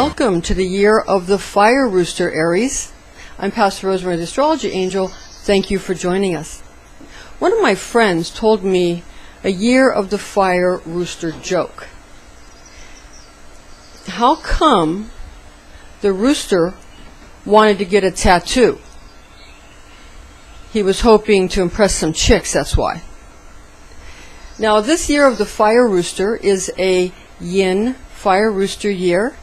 Welcome to the year of the Fire Rooster, Aries. I'm Pastor Rosemary, the Astrology Angel. Thank you for joining us. One of my friends told me a year of the Fire Rooster joke. How come the rooster wanted to get a tattoo? He was hoping to impress some chicks, that's why. Now, this year of the Fire Rooster is a Yin Fire Rooster year,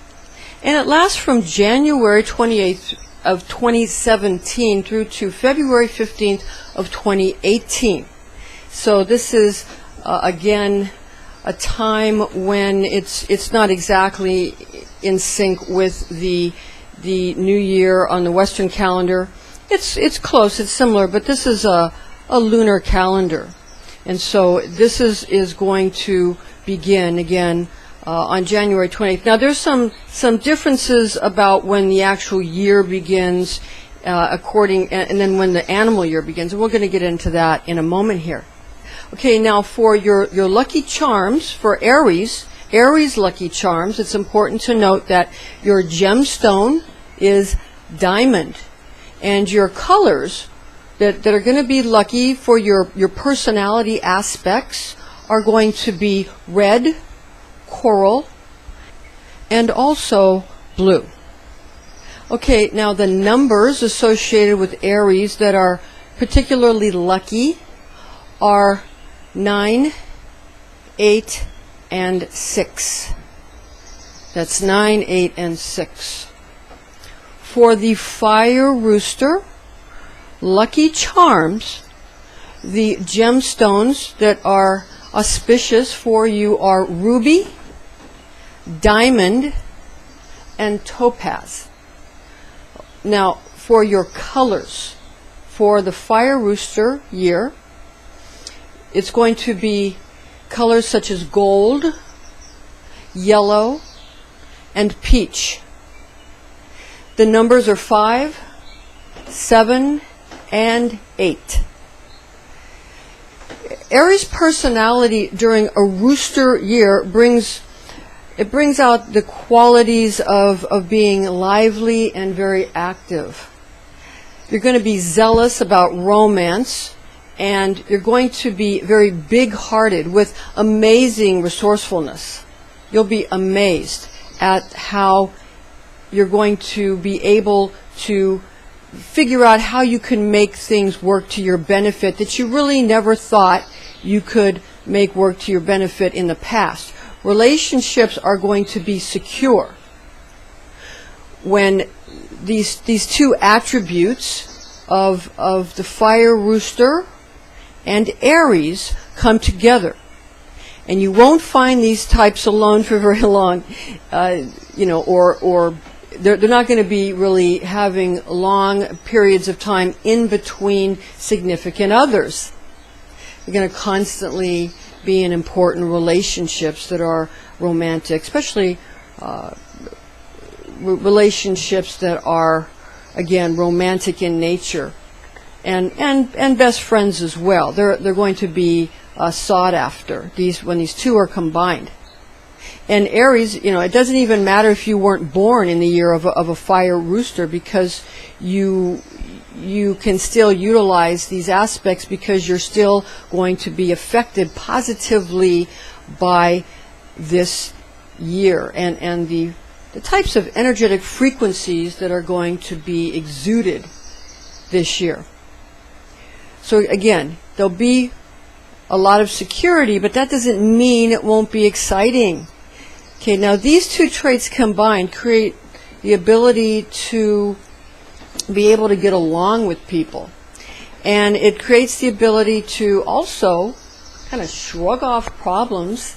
and it lasts from January 28th of 2017 through to February 15th of 2018. So this is, again, a time when it's not exactly in sync with the new year on the Western calendar. It's close, it's similar, but this is a lunar calendar. And so this is going to begin again on January 20th. Now there's some differences about when the actual year begins and then when the animal year begins. And we're going to get into that in a moment here. Okay, now for your lucky charms, for Aries lucky charms, it's important to note that your gemstone is diamond. And your colors that are going to be lucky for your personality aspects are going to be red, coral, and also blue. Okay, now the numbers associated with Aries that are particularly lucky are 9, 8, and 6. That's 9, 8, and 6. For the Fire Rooster, lucky charms, the gemstones that are auspicious for you are ruby, diamond, and topaz. Now, for your colors, for the Fire Rooster year, it's going to be colors such as gold, yellow, and peach. The numbers are 5, 7, and 8. Aries personality during a rooster year brings out the qualities of being lively and very active. You're going to be zealous about romance, and you're going to be very big-hearted with amazing resourcefulness. You'll be amazed at how you're going to be able to figure out how you can make things work to your benefit that you really never thought you could make work to your benefit in the past. Relationships are going to be secure when these two attributes of the Fire Rooster and Aries come together. And you won't find these types alone for very long, or they're not going to be really having long periods of time in between significant others. They're going to constantly be in important relationships that are romantic, especially relationships that are, again, romantic in nature, and best friends as well. They're going to be sought after when these two are combined. And Aries, it doesn't even matter if you weren't born in the year of a Fire Rooster, because you can still utilize these aspects because you're still going to be affected positively by this year and the types of energetic frequencies that are going to be exuded this year. So again, there'll be a lot of security, but that doesn't mean it won't be exciting. Okay, now these two traits combined create the ability to be able to get along with people. And it creates the ability to also kind of shrug off problems,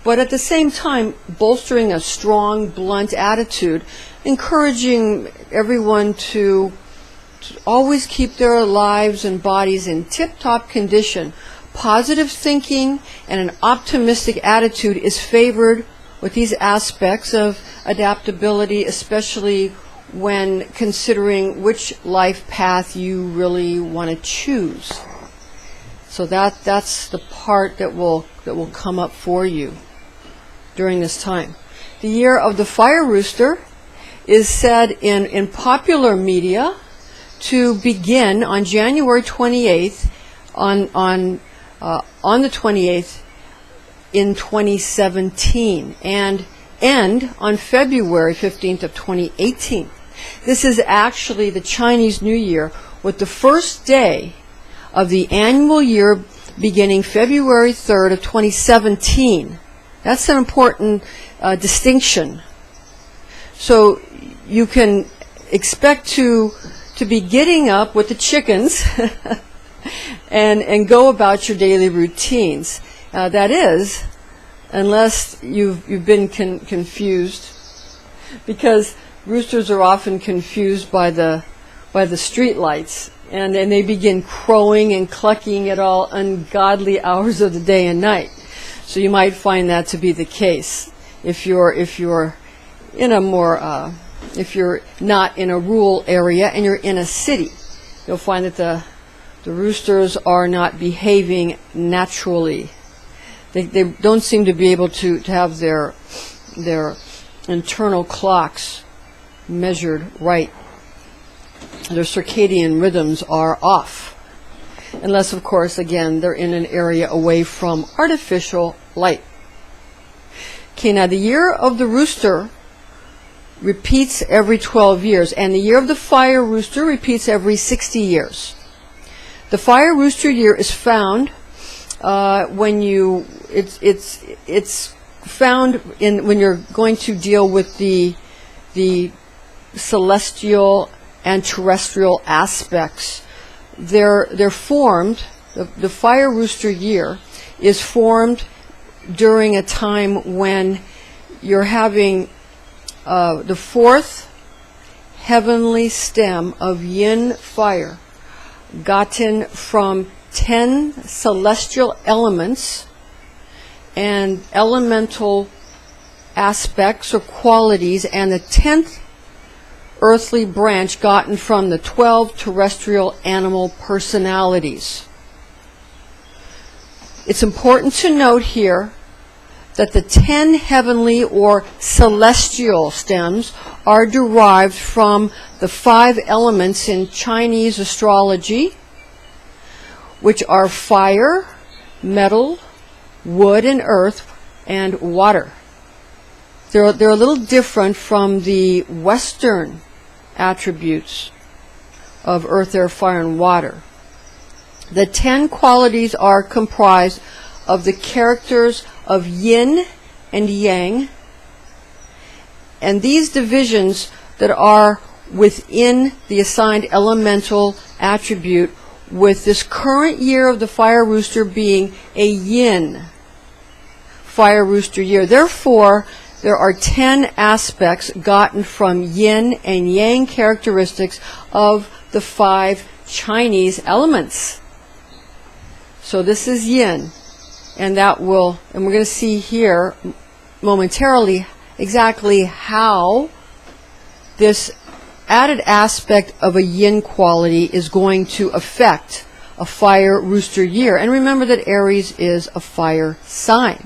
but at the same time bolstering a strong, blunt attitude, encouraging everyone to always keep their lives and bodies in tip-top condition. Positive thinking and an optimistic attitude is favored with these aspects of adaptability, especially when considering which life path you really want to choose. So that's the part that will come up for you during this time. The year of the Fire Rooster is said in popular media to begin on January 28th, on the 28th in 2017, and end on February 15th of 2018. This is actually the Chinese New Year, with the first day of the annual year beginning February 3rd of 2017. That's an important distinction. So you can expect to be getting up with the chickens and go about your daily routines. That is, unless you've been confused, because roosters are often confused by the street lights, and they begin crowing and clucking at all ungodly hours of the day and night. So you might find that to be the case if you're in a more if you're not in a rural area and you're in a city. You'll find that the roosters are not behaving naturally. They don't seem to be able to have their internal clocks measured right. Their circadian rhythms are off. Unless, of course, again, they're in an area away from artificial light. Okay, now the year of the rooster repeats every 12 years, and the year of the fire rooster repeats every 60 years. The fire rooster year is found it's found when you're going to deal with the celestial and terrestrial aspects. They're formed. The fire rooster year is formed during a time when you're having the fourth heavenly stem of yin fire, gotten from 10 celestial elements and elemental aspects or qualities, and the 10th earthly branch gotten from the 12 terrestrial animal personalities. It's important to note here that the 10 heavenly or celestial stems are derived from the 5 elements in Chinese astrology, which are fire, metal, wood and earth, and water. They're a little different from the Western attributes of earth, air, fire, and water. The 10 qualities are comprised of the characters of yin and yang, and these divisions that are within the assigned elemental attribute, with this current year of the fire rooster being a yin fire rooster year. Therefore, there are 10 aspects gotten from yin and yang characteristics of the 5 Chinese elements. So this is yin, and we're going to see here momentarily exactly how this added aspect of a yin quality is going to affect a fire rooster year. And remember that Aries is a fire sign.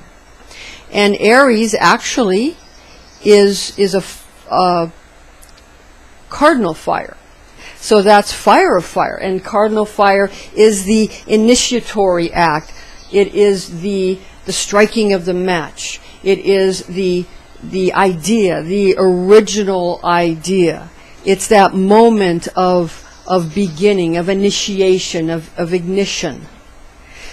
And Aries actually is a cardinal fire. So that's fire of fire. And cardinal fire is the initiatory act. It is the striking of the match. It is the idea, the original idea. It's that moment of beginning, of initiation, of ignition.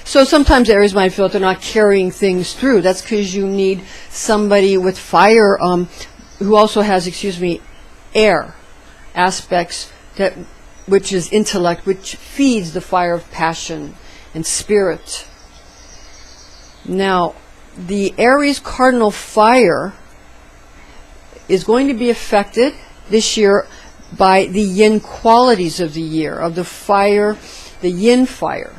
So sometimes Aries might feel they're not carrying things through. That's because you need somebody with fire, who also has, air aspects, which is intellect, which feeds the fire of passion and spirit. Now, the Aries cardinal fire is going to be affected this year by the yin qualities of the year, of the fire, the yin fire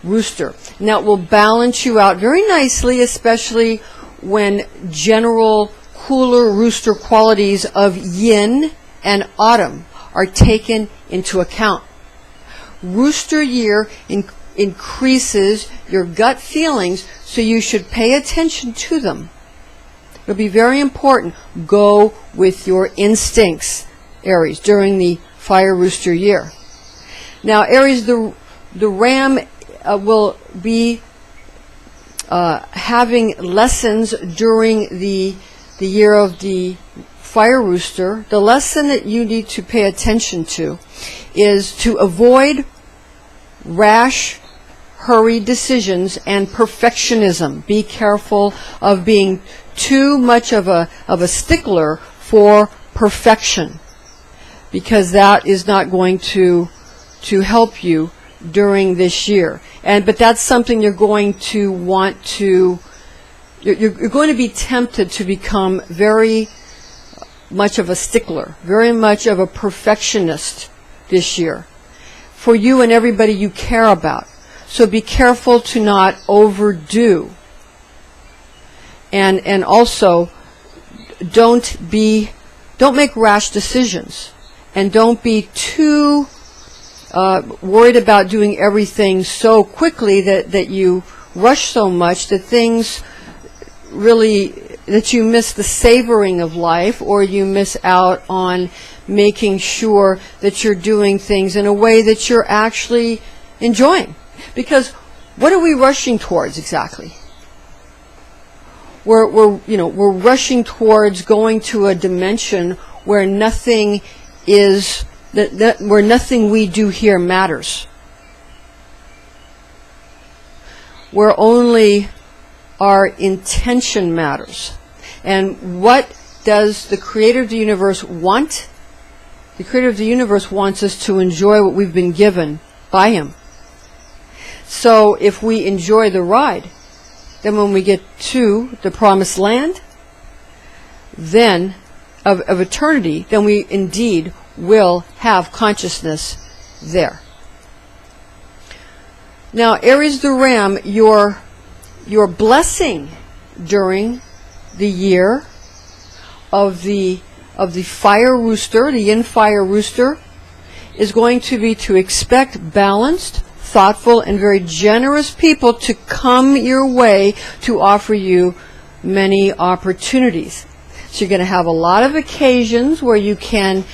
rooster. Now, it will balance you out very nicely, especially when general cooler rooster qualities of yin and autumn are taken into account. Rooster year increases your gut feelings, so you should pay attention to them. It'll be very important. Go with your instincts, Aries, during the Fire Rooster year. Now, Aries, the Ram will be having lessons during the year of the Fire Rooster. The lesson that you need to pay attention to is to avoid rash, hurried decisions and perfectionism. Be careful of being too much of a stickler for perfection, because that is not going to help you during this year. But that's something you're going to want to, you're going to be tempted to become very much of a stickler, very much of a perfectionist this year, for you and everybody you care about. So be careful to not overdo. And also, don't make rash decisions. And don't be too worried about doing everything so quickly that you rush so much that things really, that you miss the savoring of life, or you miss out on making sure that you're doing things in a way that you're actually enjoying. Because what are we rushing towards exactly? We're rushing towards going to a dimension where nothing is, where nothing we do here matters. Where only our intention matters. And what does the Creator of the universe want? The Creator of the universe wants us to enjoy what we've been given by Him. So if we enjoy the ride, then when we get to the promised land, then of eternity, then we indeed will have consciousness there. Now, Aries the Ram, your blessing during the year of the Fire Rooster, the Yin Fire Rooster, is going to be to expect balanced, thoughtful, and very generous people to come your way to offer you many opportunities. So you're going to have a lot of occasions where you can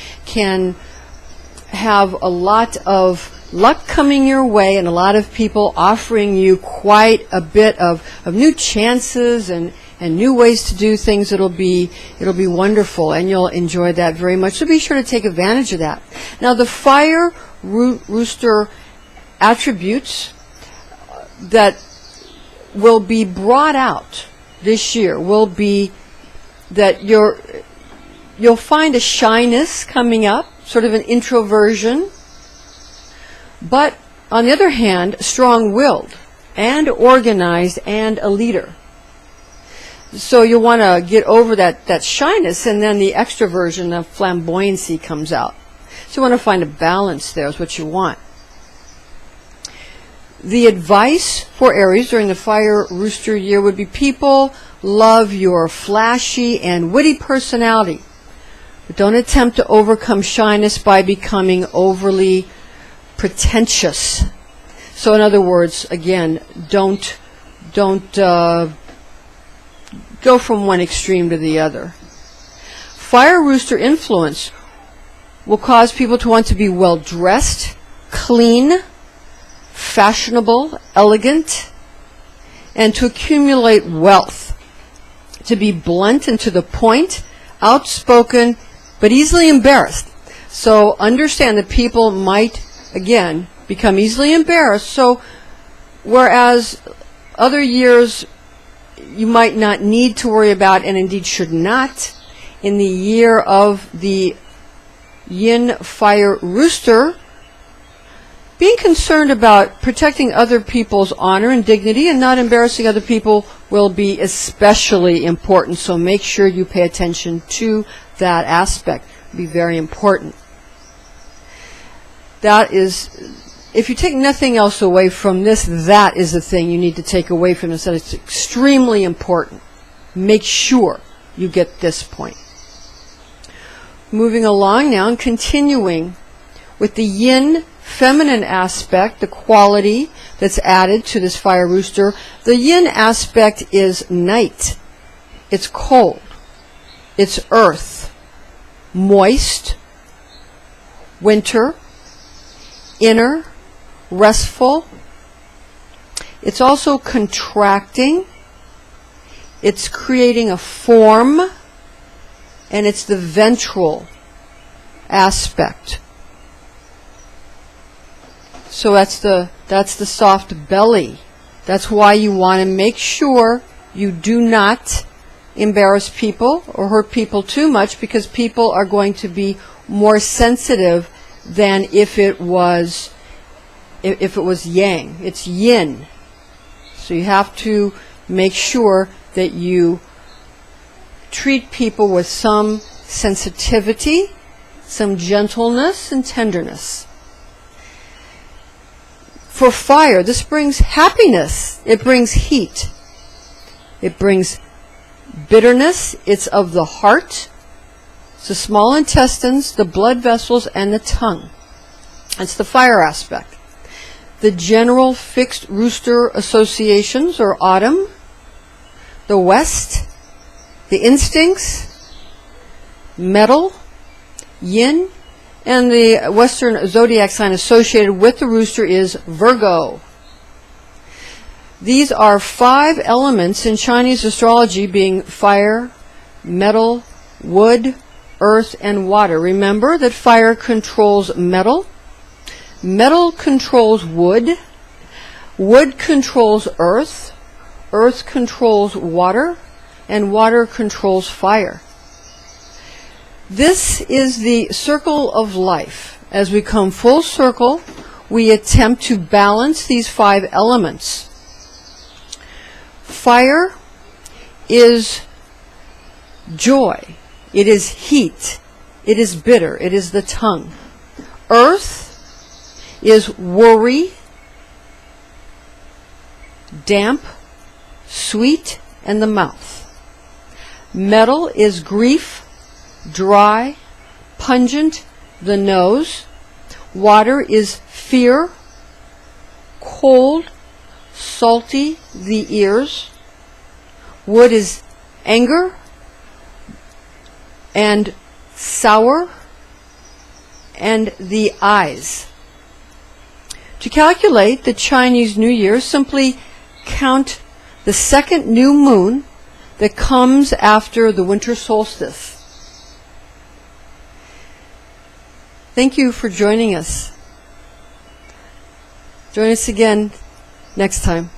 have a lot of luck coming your way, and a lot of people offering you quite a bit of new chances and new ways to do things. It'll be wonderful, and you'll enjoy that very much. So be sure to take advantage of that. Now, the Fire Rooster attributes that will be brought out this year will be that you'll find a shyness coming up, sort of an introversion, but on the other hand, strong-willed and organized and a leader. So you'll want to get over that shyness, and then the extroversion of flamboyancy comes out. So you want to find a balance there is what you want. The advice for Aries during the Fire Rooster year would be, people love your flashy and witty personality, but don't attempt to overcome shyness by becoming overly pretentious. So in other words, again, don't go from one extreme to the other. Fire Rooster influence will cause people to want to be well dressed, clean, fashionable, elegant, and to accumulate wealth, to be blunt and to the point, outspoken, but easily embarrassed. So understand that people might, again, become easily embarrassed. So whereas other years you might not need to worry about, and indeed should not, in the year of the Yin Fire Rooster, being concerned about protecting other people's honor and dignity and not embarrassing other people will be especially important. So make sure you pay attention to that aspect. It'll be very important. That is, if you take nothing else away from this, that is the thing you need to take away from this. That it's extremely important. Make sure you get this point. Moving along now and continuing with the Yin feminine aspect, the quality that's added to this Fire Rooster. The Yin aspect is night. It's cold. It's earth, moist, winter, inner, restful. It's also contracting. It's creating a form, and it's the ventral aspect. So that's the soft belly. That's why you want to make sure you do not embarrass people or hurt people too much, because people are going to be more sensitive than if it was yang. It's yin. So you have to make sure that you treat people with some sensitivity, some gentleness and tenderness. For fire, this brings happiness. It brings heat. It brings bitterness. It's of the heart. It's the small intestines, the blood vessels, and the tongue. That's the fire aspect. The general fixed rooster associations are autumn, the west, the instincts, metal, yin, and the Western zodiac sign associated with the rooster is Virgo. These are 5 elements in Chinese astrology, being fire, metal, wood, earth, and water. Remember that fire controls metal, metal controls wood, wood controls earth, earth controls water, and water controls fire. This is the circle of life. As we come full circle, we attempt to balance these 5 elements. Fire is joy. It is heat. It is bitter. It is the tongue. Earth is worry, damp, sweet, and the mouth. Metal is grief, dry, pungent, the nose. Water is fear, cold, salty, the ears. Wood is anger and sour, and the eyes. To calculate the Chinese New Year, simply count the second new moon that comes after the winter solstice. Thank you for joining us. Join us again next time.